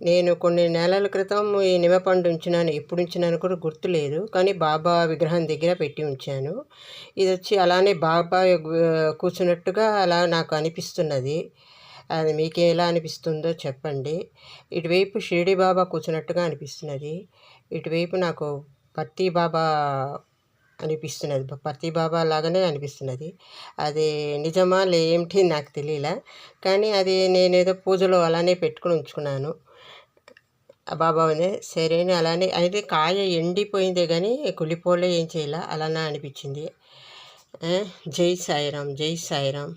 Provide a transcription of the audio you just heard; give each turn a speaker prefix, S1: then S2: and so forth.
S1: నేను కొన్ని నెలల క్రితం ఈ నిమ్మపండు ఉంచినాను. ఎప్పుడు ఉంచినానో కూడా గుర్తులేదు. కానీ బాబా విగ్రహం దగ్గర పెట్టి ఉంచాను. ఇదొచ్చి అలానే బాబా కూర్చున్నట్టుగా అలా నాకు అనిపిస్తున్నది. అది మీకెలా అనిపిస్తుందో చెప్పండి. ఇటువైపు షిరిడి బాబా కూర్చున్నట్టుగా అనిపిస్తున్నది. ఇటువైపు నాకు పత్తి బాబా అనిపిస్తున్నది. పత్తి బాబా లాగానే అనిపిస్తున్నది. అది నిజమా ఏమిటి నాకు తెలియలా. కానీ అది నేనేదో పూజలో అలానే పెట్టుకొని ఉంచుకున్నాను. ఆ బాబానే సరే అని అలానే అయితే కాయ ఎండిపోయిందే కానీ కుళ్ళిపోలే ఏం చేయలే అలానే అనిపించింది. జై సాయిరాం, జై సాయిరాం.